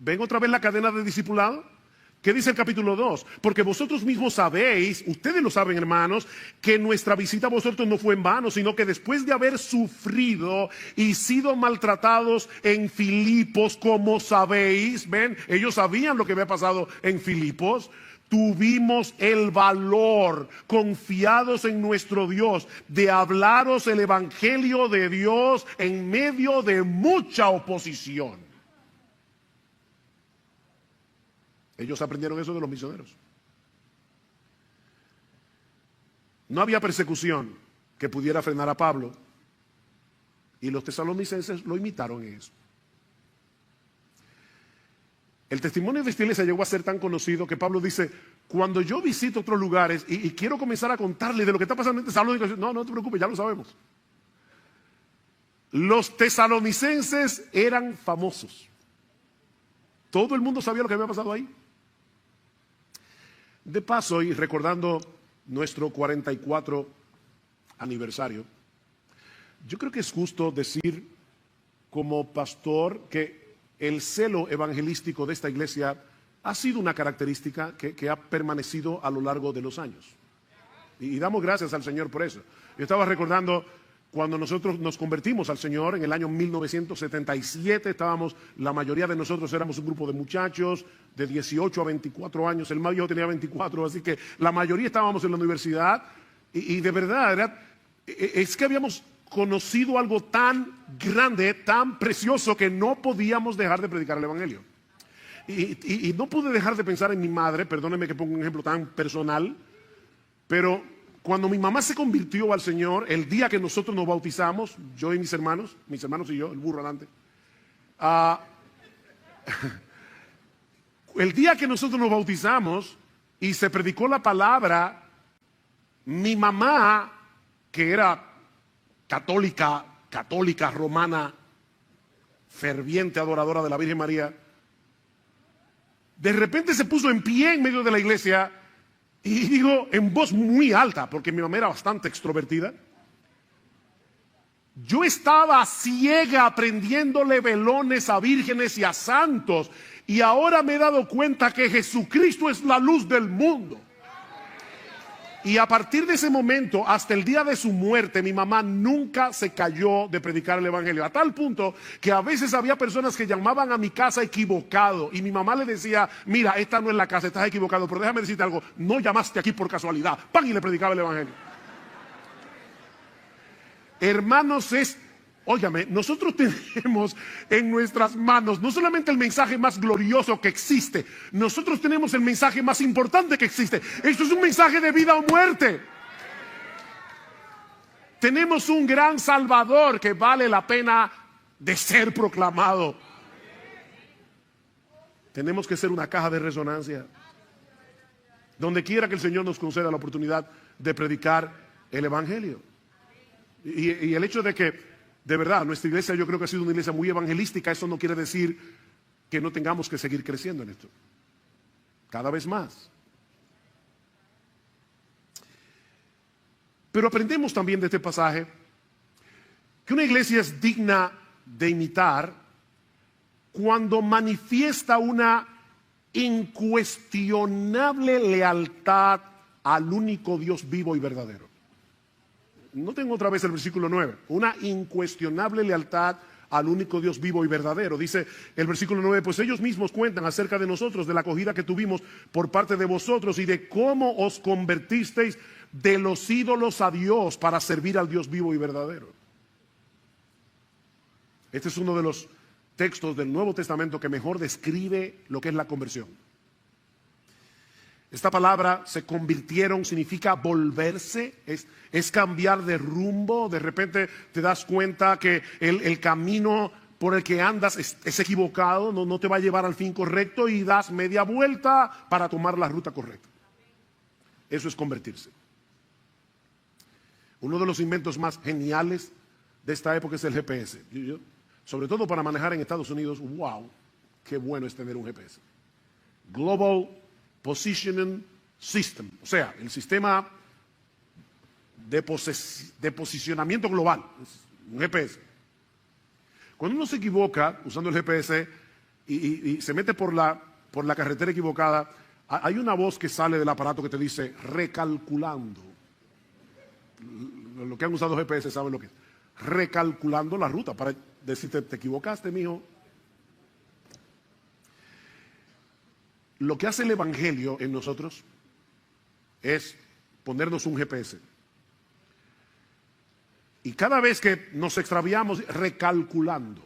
¿Ven otra vez la cadena de discipulado? ¿Qué dice el capítulo 2? Porque vosotros mismos sabéis, ustedes lo saben, hermanos, que nuestra visita a vosotros no fue en vano, sino que después de haber sufrido y sido maltratados en Filipos, como sabéis, ven, ellos sabían lo que había pasado en Filipos, tuvimos el valor, confiados en nuestro Dios, de hablaros el evangelio de Dios en medio de mucha oposición. Ellos aprendieron eso de los misioneros. No había persecución que pudiera frenar a Pablo, y los tesalonicenses lo imitaron en eso. El testimonio de esta iglesia llegó a ser tan conocido que Pablo dice: cuando yo visito otros lugares y quiero comenzar a contarles de lo que está pasando en Tesalónica, no te preocupes, ya lo sabemos. Los tesalonicenses eran famosos. Todo el mundo sabía lo que había pasado ahí. De paso, y recordando nuestro 44 aniversario, yo creo que es justo decir como pastor que el celo evangelístico de esta iglesia ha sido una característica que ha permanecido a lo largo de los años. Y damos gracias al Señor por eso. Yo estaba recordando cuando nosotros nos convertimos al Señor en el año 1977, la mayoría de nosotros éramos un grupo de muchachos de 18 a 24 años, el más viejo tenía 24, así que la mayoría estábamos en la universidad y de verdad es que habíamos conocido algo tan grande, tan precioso, que no podíamos dejar de predicar el evangelio. Y no pude dejar de pensar en mi madre, perdónenme que ponga un ejemplo tan personal, pero cuando mi mamá se convirtió al Señor, el día que nosotros nos bautizamos, yo y mis hermanos y yo, el burro adelante, el día que nosotros nos bautizamos y se predicó la palabra, mi mamá, que era católica romana, ferviente adoradora de la Virgen María, de repente se puso en pie en medio de la iglesia y dijo en voz muy alta, porque mi mamá era bastante extrovertida: yo estaba ciega aprendiéndole velones a vírgenes y a santos, y ahora me he dado cuenta que Jesucristo es la luz del mundo. Y a partir de ese momento, hasta el día de su muerte, mi mamá nunca se calló de predicar el evangelio. A tal punto que a veces había personas que llamaban a mi casa equivocado. Y mi mamá le decía, mira, esta no es la casa, estás equivocado. Pero déjame decirte algo, no llamaste aquí por casualidad. ¡Pam! Y le predicaba el evangelio. Hermanos, óigame, nosotros tenemos en nuestras manos no solamente el mensaje más glorioso que existe, nosotros tenemos el mensaje más importante que existe. Esto es un mensaje de vida o muerte. Tenemos un gran Salvador que vale la pena de ser proclamado. Tenemos que ser una caja de resonancia. Donde quiera que el Señor nos conceda la oportunidad de predicar el evangelio. Y el hecho de que, de verdad, nuestra iglesia yo creo que ha sido una iglesia muy evangelística, eso no quiere decir que no tengamos que seguir creciendo en esto. Cada vez más. Pero aprendemos también de este pasaje que una iglesia es digna de imitar cuando manifiesta una incuestionable lealtad al único Dios vivo y verdadero. No tengo otra vez el versículo 9. Una incuestionable lealtad al único Dios vivo y verdadero. Dice el versículo 9, pues ellos mismos cuentan acerca de nosotros, de la acogida que tuvimos por parte de vosotros y de cómo os convertisteis de los ídolos a Dios para servir al Dios vivo y verdadero. Este es uno de los textos del Nuevo Testamento que mejor describe lo que es la conversión. Esta palabra, se convirtieron, significa volverse, es cambiar de rumbo. De repente te das cuenta que el camino por el que andas es equivocado, no te va a llevar al fin correcto y das media vuelta para tomar la ruta correcta. Eso es convertirse. Uno de los inventos más geniales de esta época es el GPS. Sobre todo para manejar en Estados Unidos, wow, qué bueno es tener un GPS. Global Positioning System, o sea, el sistema de posicionamiento global, un GPS. Cuando uno se equivoca usando el GPS y se mete por la carretera equivocada, hay una voz que sale del aparato que te dice recalculando. Los que han usado GPS saben lo que es. Recalculando la ruta para decirte, te equivocaste, mijo. Lo que hace el evangelio en nosotros es ponernos un GPS. Y cada vez que nos extraviamos, recalculando,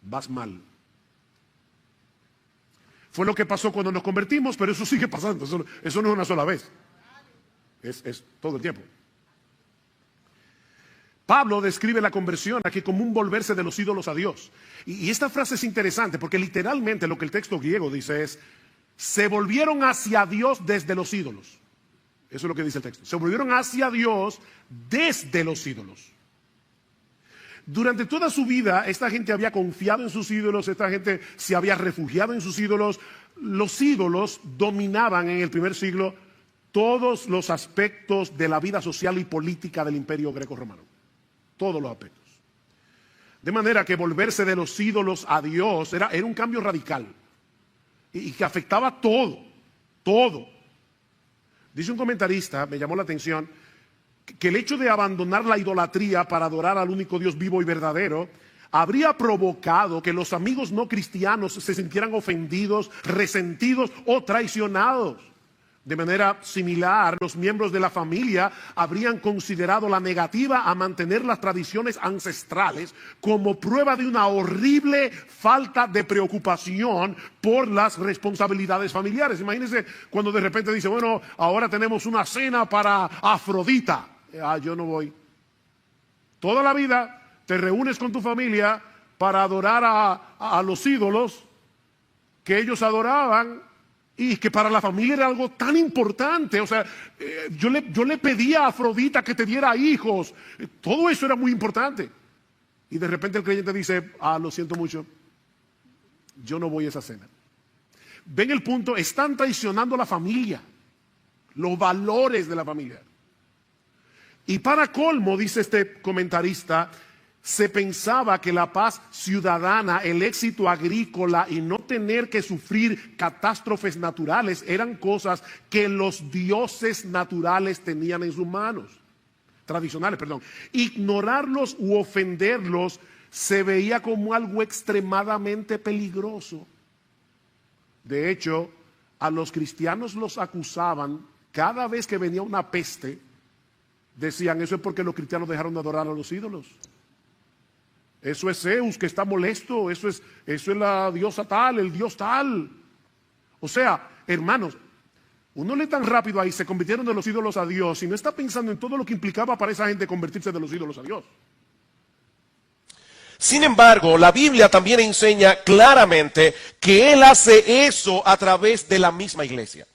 vas mal. Fue lo que pasó cuando nos convertimos, pero eso sigue pasando. Eso no es una sola vez. Es todo el tiempo. Pablo describe la conversión aquí como un volverse de los ídolos a Dios. Y esta frase es interesante porque literalmente lo que el texto griego dice es, se volvieron hacia Dios desde los ídolos. Eso es lo que dice el texto. Se volvieron hacia Dios desde los ídolos. Durante toda su vida, esta gente había confiado en sus ídolos, esta gente se había refugiado en sus ídolos. Los ídolos dominaban en el primer siglo todos los aspectos de la vida social y política del Imperio Greco-Romano. Todos los aspectos. De manera que volverse de los ídolos a Dios era un cambio radical y que afectaba todo. Dice un comentarista, me llamó la atención, que el hecho de abandonar la idolatría para adorar al único Dios vivo y verdadero habría provocado que los amigos no cristianos se sintieran ofendidos, resentidos o traicionados. De manera similar, los miembros de la familia habrían considerado la negativa a mantener las tradiciones ancestrales como prueba de una horrible falta de preocupación por las responsabilidades familiares. Imagínense cuando de repente dice, bueno, ahora tenemos una cena para Afrodita. Yo no voy. Toda la vida te reúnes con tu familia para adorar a los ídolos que ellos adoraban. Y que para la familia era algo tan importante. O sea, yo le pedía a Afrodita que te diera hijos. Todo eso era muy importante. Y de repente el creyente dice, lo siento mucho, yo no voy a esa cena. ¿Ven el punto? Están traicionando a la familia, los valores de la familia. Y para colmo, dice este comentarista, se pensaba que la paz ciudadana, el éxito agrícola y no tener que sufrir catástrofes naturales eran cosas que los dioses naturales tenían en sus manos, tradicionales, perdón. Ignorarlos u ofenderlos se veía como algo extremadamente peligroso. De hecho, a los cristianos los acusaban cada vez que venía una peste. Decían, eso es porque los cristianos dejaron de adorar a los ídolos. Eso es Zeus que está molesto, eso es la diosa tal, el dios tal. O sea, hermanos, uno lee tan rápido ahí, se convirtieron de los ídolos a Dios y no está pensando en todo lo que implicaba para esa gente convertirse de los ídolos a Dios. Sin embargo, la Biblia también enseña claramente que Él hace eso a través de la misma iglesia.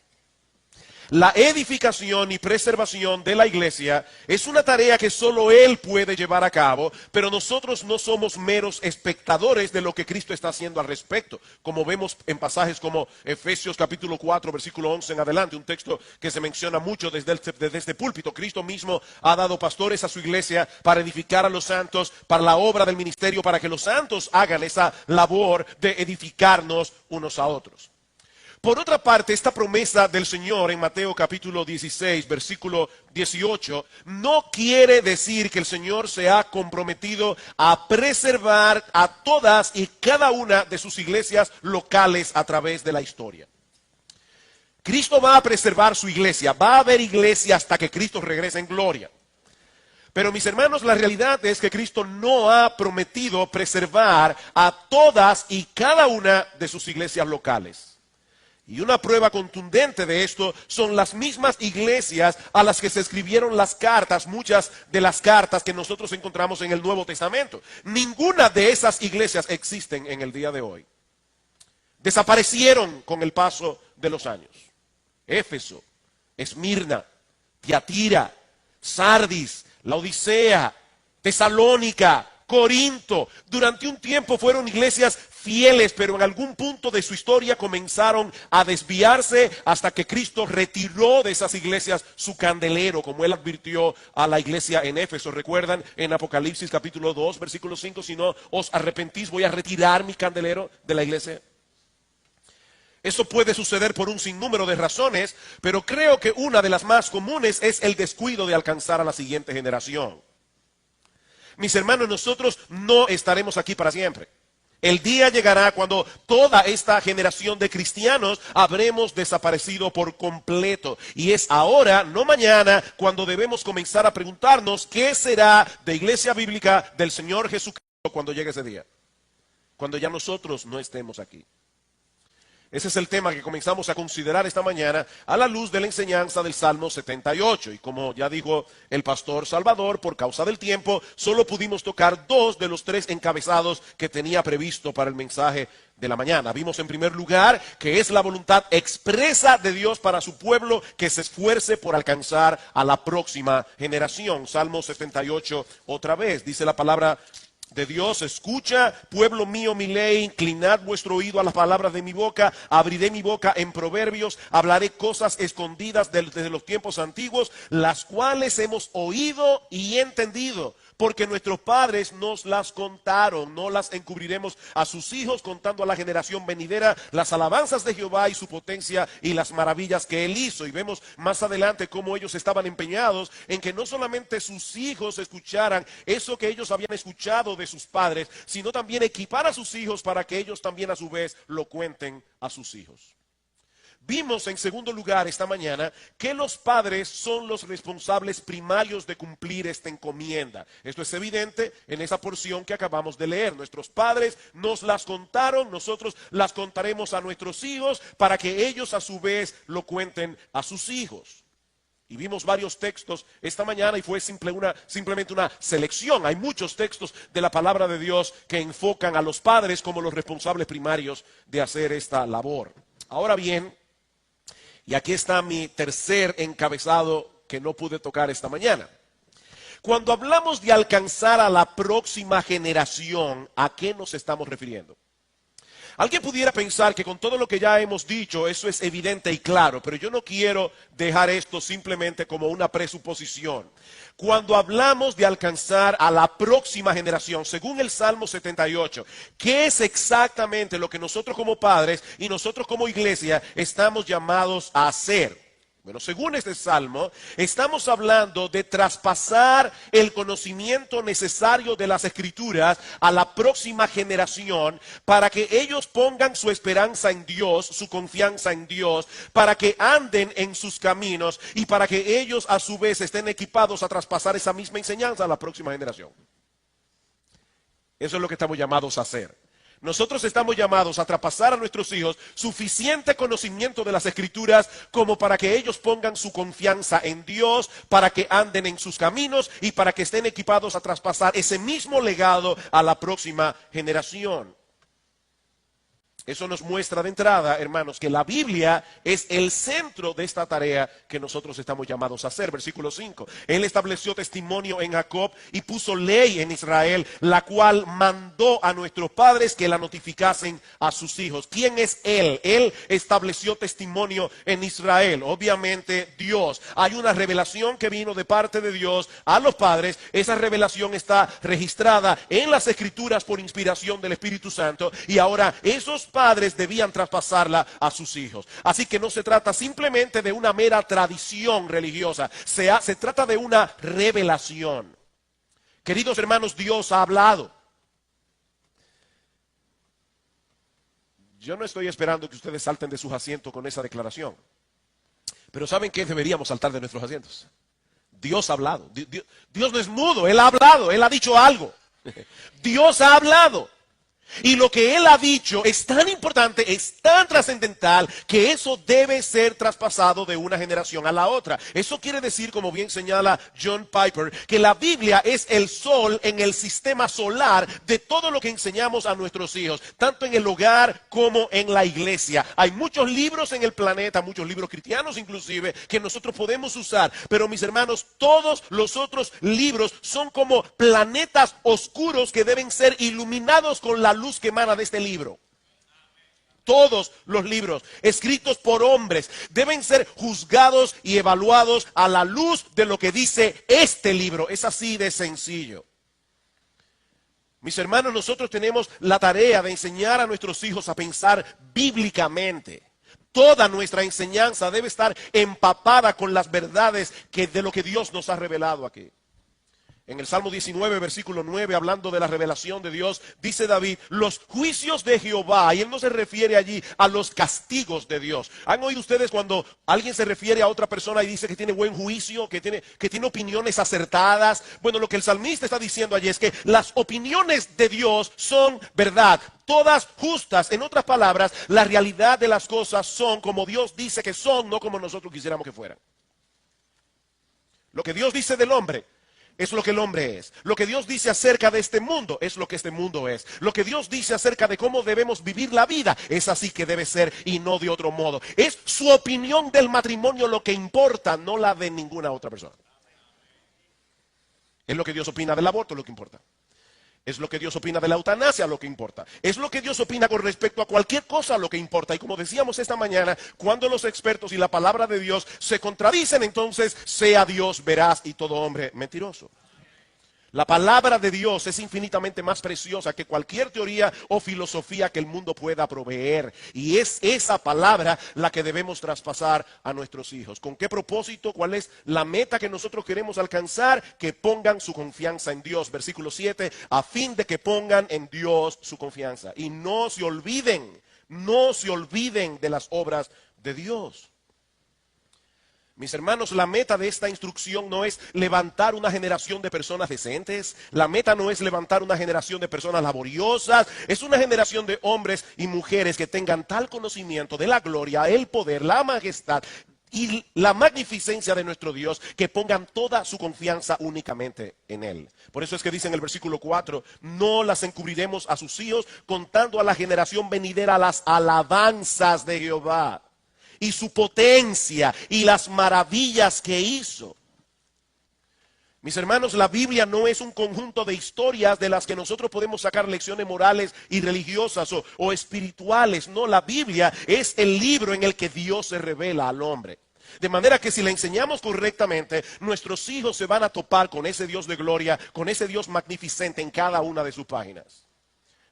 La edificación y preservación de la iglesia es una tarea que solo Él puede llevar a cabo, pero nosotros no somos meros espectadores de lo que Cristo está haciendo al respecto, como vemos en pasajes como Efesios capítulo 4, versículo 11 en adelante, un texto que se menciona mucho desde este púlpito. Cristo mismo ha dado pastores a su iglesia para edificar a los santos, para la obra del ministerio, para que los santos hagan esa labor de edificarnos unos a otros. Por otra parte, esta promesa del Señor en Mateo capítulo 16, versículo 18, no quiere decir que el Señor se ha comprometido a preservar a todas y cada una de sus iglesias locales a través de la historia. Cristo va a preservar su iglesia, va a haber iglesia hasta que Cristo regrese en gloria. Pero mis hermanos, la realidad es que Cristo no ha prometido preservar a todas y cada una de sus iglesias locales. Y una prueba contundente de esto son las mismas iglesias a las que se escribieron las cartas, muchas de las cartas que nosotros encontramos en el Nuevo Testamento. Ninguna de esas iglesias existen en el día de hoy. Desaparecieron con el paso de los años. Éfeso, Esmirna, Tiatira, Sardis, Laodicea, Tesalónica, Corinto. Durante un tiempo fueron iglesias fieles, pero en algún punto de su historia comenzaron a desviarse hasta que Cristo retiró de esas iglesias su candelero, como Él advirtió a la iglesia en Éfeso. ¿Recuerdan en Apocalipsis capítulo 2, versículo 5? Si no os arrepentís, voy a retirar mi candelero de la iglesia. Eso puede suceder por un sinnúmero de razones, pero creo que una de las más comunes es el descuido de alcanzar a la siguiente generación. Mis hermanos, nosotros no estaremos aquí para siempre. El día llegará cuando toda esta generación de cristianos habremos desaparecido por completo. Y es ahora, no mañana, cuando debemos comenzar a preguntarnos qué será de Iglesia Bíblica del Señor Jesucristo cuando llegue ese día. Cuando ya nosotros no estemos aquí. Ese es el tema que comenzamos a considerar esta mañana a la luz de la enseñanza del Salmo 78. Y como ya dijo el pastor Salvador, por causa del tiempo, solo pudimos tocar 2 de los 3 encabezados que tenía previsto para el mensaje de la mañana. Vimos en primer lugar que es la voluntad expresa de Dios para su pueblo que se esfuerce por alcanzar a la próxima generación. Salmo 78 otra vez, dice la palabra de Dios: escucha, pueblo mío, mi ley, inclinad vuestro oído a las palabras de mi boca, abriré mi boca en proverbios, hablaré cosas escondidas desde los tiempos antiguos, las cuales hemos oído y entendido, porque nuestros padres nos las contaron. No las encubriremos a sus hijos, contando a la generación venidera las alabanzas de Jehová y su potencia y las maravillas que Él hizo. Y vemos más adelante cómo ellos estaban empeñados en que no solamente sus hijos escucharan eso que ellos habían escuchado de sus padres, sino también equipar a sus hijos para que ellos también a su vez lo cuenten a sus hijos. Vimos en segundo lugar esta mañana que los padres son los responsables primarios de cumplir esta encomienda. Esto es evidente en esa porción que acabamos de leer. Nuestros padres nos las contaron, nosotros las contaremos a nuestros hijos para que ellos a su vez lo cuenten a sus hijos. Y vimos varios textos esta mañana y fue simplemente una selección. Hay muchos textos de la palabra de Dios que enfocan a los padres como los responsables primarios de hacer esta labor. Ahora bien, y aquí está mi tercer encabezado que no pude tocar esta mañana. Cuando hablamos de alcanzar a la próxima generación, ¿a qué nos estamos refiriendo? Alguien pudiera pensar que con todo lo que ya hemos dicho, eso es evidente y claro, pero yo no quiero dejar esto simplemente como una presuposición. Cuando hablamos de alcanzar a la próxima generación, según el Salmo 78, ¿qué es exactamente lo que nosotros como padres y nosotros como iglesia estamos llamados a hacer? Bueno, según este salmo, estamos hablando de traspasar el conocimiento necesario de las Escrituras a la próxima generación para que ellos pongan su esperanza en Dios, su confianza en Dios, para que anden en sus caminos y para que ellos a su vez estén equipados a traspasar esa misma enseñanza a la próxima generación. Eso es lo que estamos llamados a hacer. Nosotros estamos llamados a traspasar a nuestros hijos suficiente conocimiento de las Escrituras como para que ellos pongan su confianza en Dios, para que anden en sus caminos y para que estén equipados a traspasar ese mismo legado a la próxima generación. Eso nos muestra de entrada, hermanos, que la Biblia es el centro de esta tarea que nosotros estamos llamados a hacer. Versículo 5. Él estableció testimonio en Jacob y puso ley en Israel, la cual mandó a nuestros padres que la notificasen a sus hijos. ¿Quién es Él? Él estableció testimonio en Israel. Obviamente Dios. Hay una revelación que vino de parte de Dios a los padres. Esa revelación está registrada en las Escrituras por inspiración del Espíritu Santo. Y ahora esos padres debían traspasarla a sus hijos. Así que no se trata simplemente de una mera tradición religiosa, se trata de una revelación. Queridos hermanos, Dios ha hablado. Yo no estoy esperando que ustedes salten de sus asientos con esa declaración, pero ¿saben qué? Deberíamos saltar de nuestros asientos. Dios ha hablado. Dios no es mudo, Él ha hablado, Él ha dicho algo. Dios ha hablado. Y lo que Él ha dicho es tan importante, es tan trascendental, que eso debe ser traspasado de una generación a la otra. Eso quiere decir, como bien señala John Piper, que la Biblia es el sol en el sistema solar de todo lo que enseñamos a nuestros hijos, tanto en el hogar como en la iglesia. Hay muchos libros en el planeta, muchos libros cristianos inclusive, que nosotros podemos usar, pero mis hermanos, todos los otros libros son como planetas oscuros que deben ser iluminados con la luz que emana de este libro. Todos los libros escritos por hombres deben ser juzgados y evaluados a la luz de lo que dice este libro. Es así de sencillo. Mis hermanos, nosotros tenemos la tarea de enseñar a nuestros hijos a pensar bíblicamente. Toda nuestra enseñanza debe estar empapada con las verdades de lo que Dios nos ha revelado aquí. En el Salmo 19, versículo 9, hablando de la revelación de Dios, dice David, los juicios de Jehová, y él no se refiere allí a los castigos de Dios. ¿Han oído ustedes cuando alguien se refiere a otra persona y dice que tiene buen juicio, que tiene opiniones acertadas? Bueno, lo que el salmista está diciendo allí es que las opiniones de Dios son verdad, todas justas. En otras palabras, la realidad de las cosas son como Dios dice que son, no como nosotros quisiéramos que fueran. Lo que Dios dice del hombre es lo que el hombre es. Lo que Dios dice acerca de este mundo es lo que este mundo es. Lo que Dios dice acerca de cómo debemos vivir la vida es así que debe ser y no de otro modo. Es su opinión del matrimonio lo que importa, no la de ninguna otra persona. Es lo que Dios opina del aborto lo que importa. Es lo que Dios opina de la eutanasia lo que importa. Es lo que Dios opina con respecto a cualquier cosa lo que importa. Y como decíamos esta mañana, cuando los expertos y la palabra de Dios se contradicen, entonces sea Dios veraz y todo hombre mentiroso. La palabra de Dios es infinitamente más preciosa que cualquier teoría o filosofía que el mundo pueda proveer. Y es esa palabra la que debemos traspasar a nuestros hijos. ¿Con qué propósito? ¿Cuál es la meta que nosotros queremos alcanzar? Que pongan su confianza en Dios. Versículo 7, a fin de que pongan en Dios su confianza. Y no se olviden de las obras de Dios. Mis hermanos, la meta de esta instrucción no es levantar una generación de personas decentes. La meta no es levantar una generación de personas laboriosas. Es una generación de hombres y mujeres que tengan tal conocimiento de la gloria, el poder, la majestad y la magnificencia de nuestro Dios, que pongan toda su confianza únicamente en Él. Por eso es que dice en el versículo 4, no las encubriremos a sus hijos, contando a la generación venidera las alabanzas de Jehová y su potencia y las maravillas que hizo. Mis hermanos, la Biblia no es un conjunto de historias de las que nosotros podemos sacar lecciones morales y religiosas o espirituales. No, la Biblia es el libro en el que Dios se revela al hombre. De manera que si la enseñamos correctamente, nuestros hijos se van a topar con ese Dios de gloria, con ese Dios magnificente en cada una de sus páginas.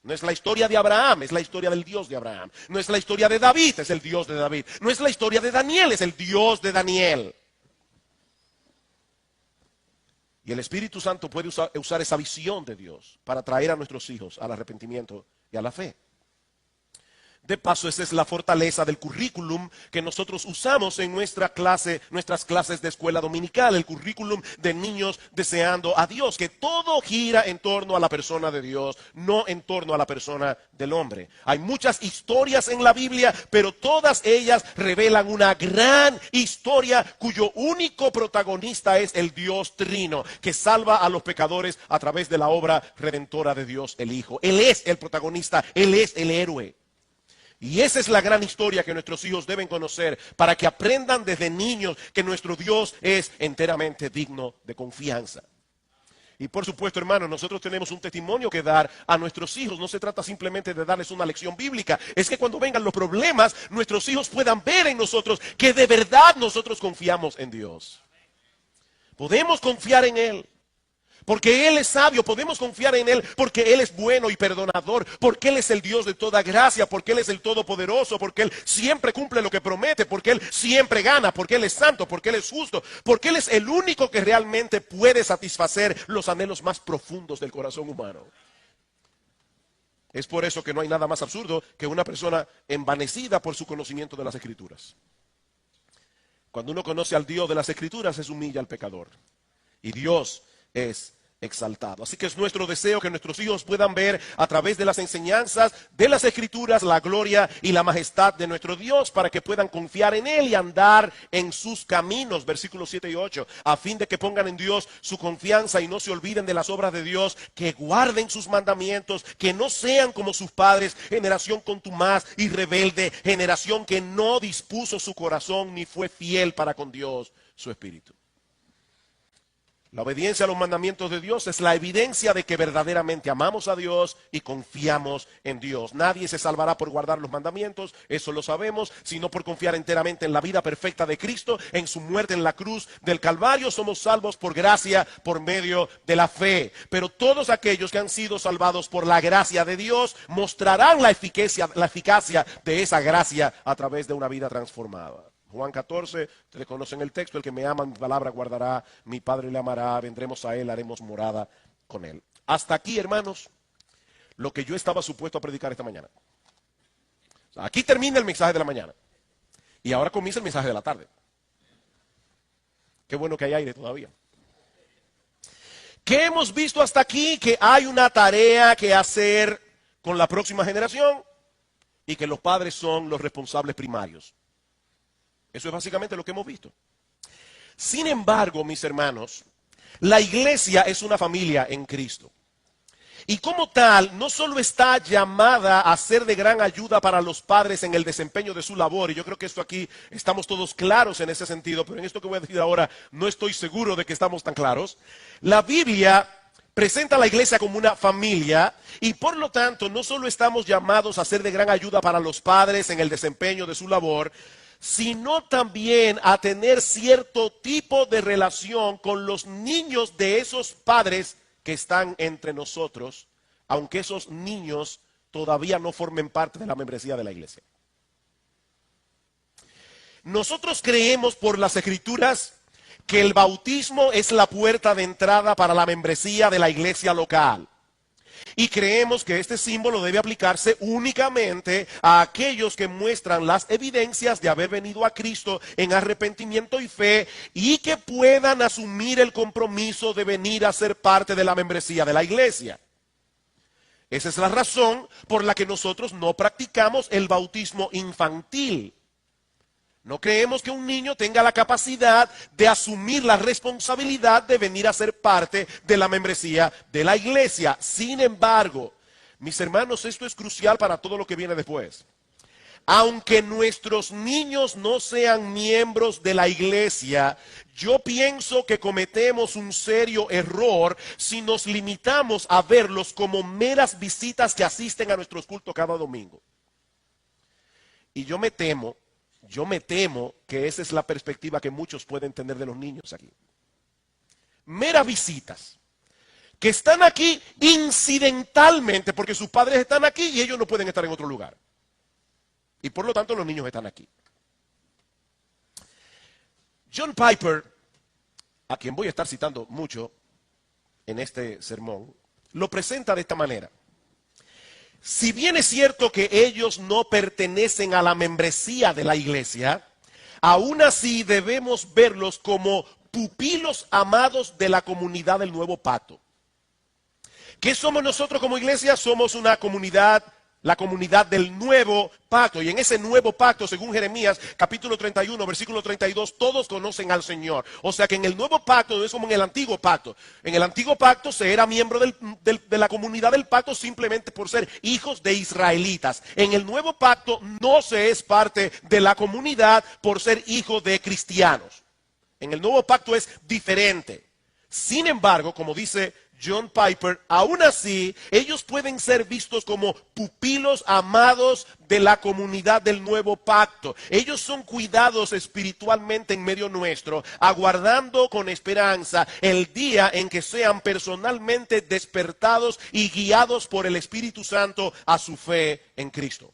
No es la historia de Abraham, es la historia del Dios de Abraham. No es la historia de David, es el Dios de David. No es la historia de Daniel, es el Dios de Daniel. Y el Espíritu Santo puede usar esa visión de Dios para traer a nuestros hijos al arrepentimiento y a la fe. De paso, esa es la fortaleza del currículum que nosotros usamos en nuestras clases de escuela dominical, el currículum de niños deseando a Dios, que todo gira en torno a la persona de Dios, no en torno a la persona del hombre. Hay muchas historias en la Biblia, pero todas ellas revelan una gran historia cuyo único protagonista es el Dios Trino, que salva a los pecadores a través de la obra redentora de Dios el Hijo. Él es el protagonista, Él es el héroe. Y esa es la gran historia que nuestros hijos deben conocer para que aprendan desde niños que nuestro Dios es enteramente digno de confianza. Y por supuesto, hermanos, nosotros tenemos un testimonio que dar a nuestros hijos. No se trata simplemente de darles una lección bíblica. Es que cuando vengan los problemas, nuestros hijos puedan ver en nosotros que de verdad nosotros confiamos en Dios. Podemos confiar en Él. Porque Él es sabio, podemos confiar en Él porque Él es bueno y perdonador, porque Él es el Dios de toda gracia, porque Él es el Todopoderoso, porque Él siempre cumple lo que promete, porque Él siempre gana, porque Él es santo, porque Él es justo, porque Él es el único que realmente puede satisfacer los anhelos más profundos del corazón humano. Es por eso que no hay nada más absurdo que una persona envanecida por su conocimiento de las Escrituras. Cuando uno conoce al Dios de las Escrituras, se humilla al pecador. Y Dios es exaltado. Así que es nuestro deseo que nuestros hijos puedan ver a través de las enseñanzas de las Escrituras la gloria y la majestad de nuestro Dios para que puedan confiar en Él y andar en sus caminos, versículos 7 y 8, a fin de que pongan en Dios su confianza y no se olviden de las obras de Dios, que guarden sus mandamientos, que no sean como sus padres, generación contumaz y rebelde, generación que no dispuso su corazón ni fue fiel para con Dios, su espíritu. La obediencia a los mandamientos de Dios es la evidencia de que verdaderamente amamos a Dios y confiamos en Dios. Nadie se salvará por guardar los mandamientos, eso lo sabemos, sino por confiar enteramente en la vida perfecta de Cristo, en su muerte en la cruz del Calvario. Somos salvos por gracia, por medio de la fe. Pero todos aquellos que han sido salvados por la gracia de Dios mostrarán la eficacia de esa gracia a través de una vida transformada. Juan 14, ustedes conocen el texto: el que me ama, mi palabra guardará, mi Padre le amará, vendremos a Él, haremos morada con Él. Hasta aquí, hermanos, lo que yo estaba supuesto a predicar esta mañana. O sea, aquí termina el mensaje de la mañana. Y ahora comienza el mensaje de la tarde. Qué bueno que hay aire todavía. ¿Qué hemos visto hasta aquí? Que hay una tarea que hacer con la próxima generación y que los padres son los responsables primarios. Eso es básicamente lo que hemos visto. Sin embargo, mis hermanos, la iglesia es una familia en Cristo. Y como tal, no solo está llamada a ser de gran ayuda para los padres en el desempeño de su labor, y yo creo que esto aquí estamos todos claros en ese sentido, pero en esto que voy a decir ahora no estoy seguro de que estamos tan claros. La Biblia presenta a la iglesia como una familia y por lo tanto no solo estamos llamados a ser de gran ayuda para los padres en el desempeño de su labor, sino también a tener cierto tipo de relación con los niños de esos padres que están entre nosotros, aunque esos niños todavía no formen parte de la membresía de la iglesia. Nosotros creemos por las Escrituras que el bautismo es la puerta de entrada para la membresía de la iglesia local. Y creemos que este símbolo debe aplicarse únicamente a aquellos que muestran las evidencias de haber venido a Cristo en arrepentimiento y fe y que puedan asumir el compromiso de venir a ser parte de la membresía de la iglesia. Esa es la razón por la que nosotros no practicamos el bautismo infantil. No creemos que un niño tenga la capacidad de asumir la responsabilidad de venir a ser parte de la membresía de la iglesia. Sin embargo, mis hermanos, esto es crucial para todo lo que viene después. aunque nuestros niños no sean miembros de la iglesia, yo pienso que cometemos un serio error si nos limitamos a verlos como meras visitas que asisten a nuestros cultos cada domingo. Y yo me temo que esa es la perspectiva que muchos pueden tener de los niños aquí. Meras visitas que están aquí incidentalmente porque sus padres están aquí y ellos no pueden estar en otro lugar. Y por lo tanto los niños están aquí. John Piper, a quien voy a estar citando mucho en este sermón, lo presenta de esta manera. Si bien es cierto que ellos no pertenecen a la membresía de la iglesia, aún así debemos verlos como pupilos amados de la comunidad del nuevo pacto. ¿Qué somos nosotros como iglesia? Somos una comunidad, la comunidad del nuevo pacto. Y en ese nuevo pacto, según Jeremías, capítulo 31, versículo 32, todos conocen al Señor. O sea que en el nuevo pacto no es como en el antiguo pacto. En el antiguo pacto se era miembro de la comunidad del pacto simplemente por ser hijos de israelitas. En el nuevo pacto no se es parte de la comunidad por ser hijo de cristianos. En el nuevo pacto es diferente. Sin embargo, como dice John Piper, aún así, ellos pueden ser vistos como pupilos amados de la comunidad del nuevo pacto. Ellos son cuidados espiritualmente en medio nuestro, aguardando con esperanza el día en que sean personalmente despertados y guiados por el Espíritu Santo a su fe en Cristo.